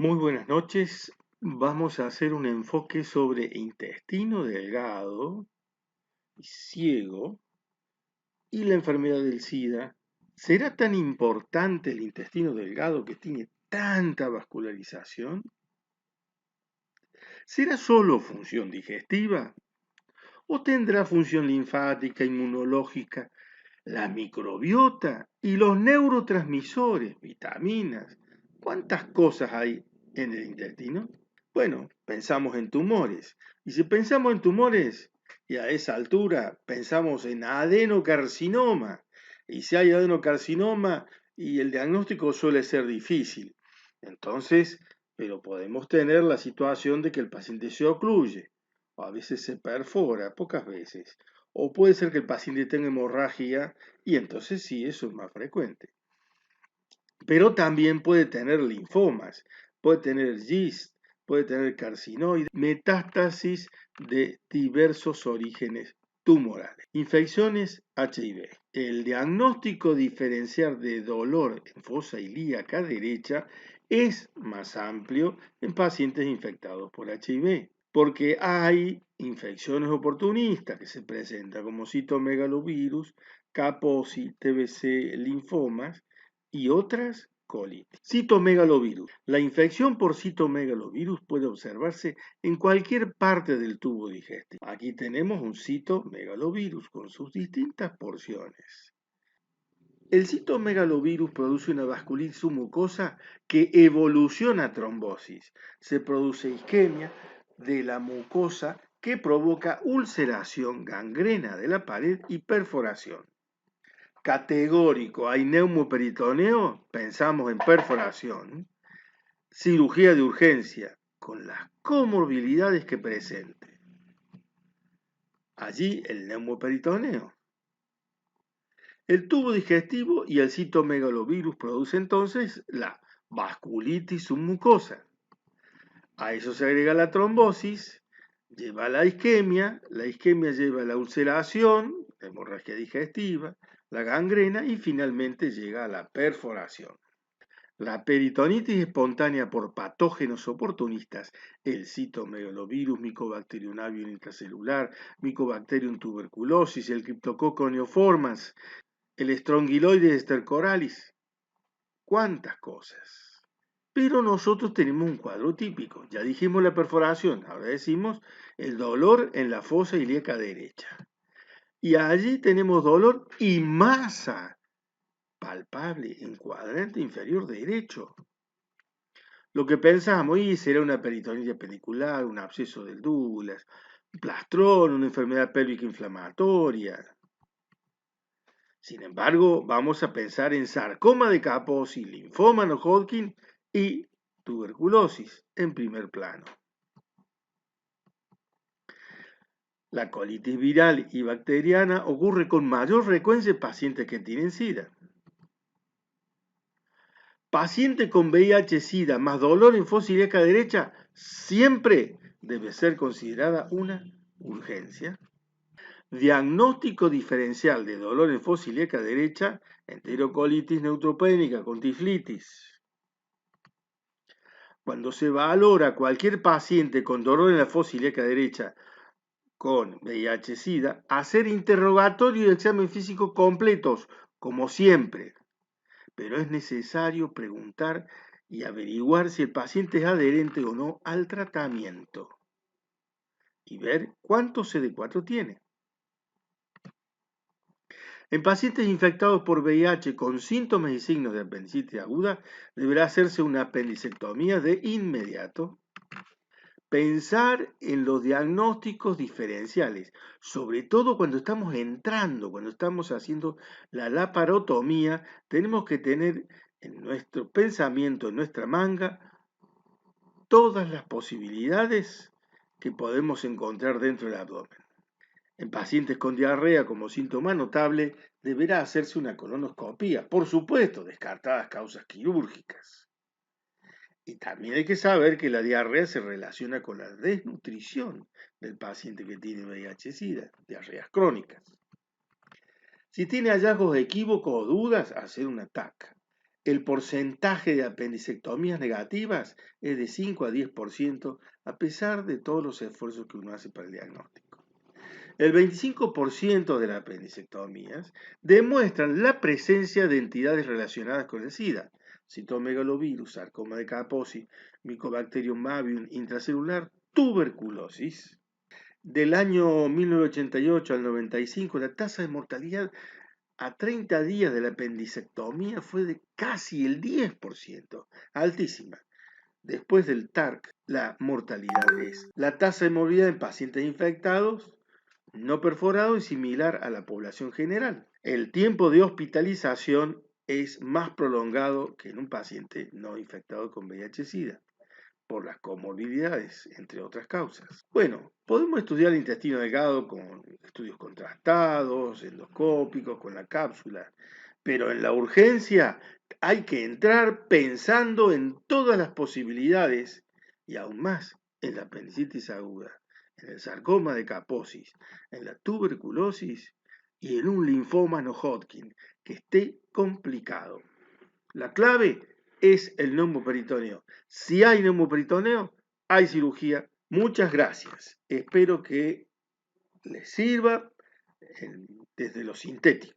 Muy buenas noches. Vamos a hacer un enfoque sobre intestino delgado y ciego y la enfermedad del SIDA. ¿Será tan importante el intestino delgado que tiene tanta vascularización? ¿Será solo función digestiva? ¿O tendrá función linfática, inmunológica, la microbiota y los neurotransmisores, vitaminas? ¿Cuántas cosas hay en el intestino? Bueno, pensamos en tumores. Y si pensamos en tumores, y a esa altura pensamos en adenocarcinoma. Y si hay adenocarcinoma, y el diagnóstico suele ser difícil. Entonces, pero podemos tener la situación de que el paciente se ocluye, o a veces se perfora, pocas veces. O puede ser que el paciente tenga hemorragia, y entonces sí, eso es más frecuente. Pero también puede tener linfomas, puede tener GIST, puede tener carcinoides, metástasis de diversos orígenes tumorales. Infecciones HIV. El diagnóstico diferencial de dolor en fosa ilíaca derecha es más amplio en pacientes infectados por HIV, porque hay infecciones oportunistas que se presentan como citomegalovirus, Kaposi, TBC, linfomas, y otras colitis. Citomegalovirus. La infección por citomegalovirus puede observarse en cualquier parte del tubo digestivo. Aquí tenemos un citomegalovirus con sus distintas porciones. El citomegalovirus produce una vasculitis submucosa que evoluciona a trombosis. Se produce isquemia de la mucosa que provoca ulceración, gangrena de la pared y perforación. Categórico, hay neumoperitoneo, pensamos en perforación, cirugía de urgencia, con las comorbilidades que presente. Allí el neumoperitoneo. El tubo digestivo y el citomegalovirus producen entonces la vasculitis submucosa. A eso se agrega la trombosis, lleva a la isquemia lleva a la ulceración, la hemorragia digestiva, la gangrena y finalmente llega a la perforación. La peritonitis espontánea por patógenos oportunistas, el citomegalovirus, Mycobacterium avium intracelular, Mycobacterium tuberculosis, el Cryptococcus neoformans, el Strongyloides stercoralis, cuántas cosas. Pero nosotros tenemos un cuadro típico. Ya dijimos la perforación, ahora decimos el dolor en la fosa ilíaca derecha. Y allí tenemos dolor y masa palpable en cuadrante inferior derecho. Lo que pensamos, y será una peritonitis pedicular, un absceso del Douglas, un plastrón, una enfermedad pélvica inflamatoria. Sin embargo, vamos a pensar en sarcoma de Kaposi, linfoma no Hodgkin y tuberculosis en primer plano. La colitis viral y bacteriana ocurre con mayor frecuencia en pacientes que tienen SIDA. Paciente con VIH-Sida más dolor en fosa ilíaca derecha siempre debe ser considerada una urgencia. Diagnóstico diferencial de dolor en fosa ilíaca derecha, enterocolitis neutropénica con tiflitis. Cuando se valora cualquier paciente con dolor en la fosa ilíaca derecha con VIH-Sida, hacer interrogatorio y examen físico completos, como siempre. Pero es necesario preguntar y averiguar si el paciente es adherente o no al tratamiento y ver cuánto CD4 tiene. En pacientes infectados por VIH con síntomas y signos de apendicitis aguda, deberá hacerse una apendicectomía de inmediato. Pensar en los diagnósticos diferenciales, sobre todo cuando estamos entrando, cuando estamos haciendo la laparotomía, tenemos que tener en nuestro pensamiento, en nuestra manga, todas las posibilidades que podemos encontrar dentro del abdomen. En pacientes con diarrea como síntoma notable, deberá hacerse una colonoscopia, por supuesto, descartadas causas quirúrgicas. Y también hay que saber que la diarrea se relaciona con la desnutrición del paciente que tiene VIH-Sida, diarreas crónicas. Si tiene hallazgos equívocos o dudas, hacer una TAC. el porcentaje de apendicectomías negativas es de 5 a 10%, a pesar de todos los esfuerzos que uno hace para el diagnóstico. El 25% de las apendicectomías demuestran la presencia de entidades relacionadas con el SIDA, citomegalovirus, sarcoma de Kaposi, Mycobacterium avium intracelular, tuberculosis. Del año 1988 al 95, la tasa de mortalidad a 30 días de la apendicectomía fue de casi el 10%, altísima. Después del TARC, la mortalidad es la tasa de movilidad en pacientes infectados no perforados es similar a la población general. El tiempo de hospitalización es más prolongado que en un paciente no infectado con VIH-Sida, por las comorbilidades, entre otras causas. Bueno, podemos estudiar el intestino delgado con estudios contrastados, endoscópicos, con la cápsula, pero en la urgencia hay que entrar pensando en todas las posibilidades y aún más en la apendicitis aguda, en el sarcoma de Kaposi, en la tuberculosis y en un linfoma no Hodgkin que esté complicado. La clave es el neumoperitoneo. Si hay neumoperitoneo, hay cirugía. Muchas gracias. Espero que les sirva desde lo sintético.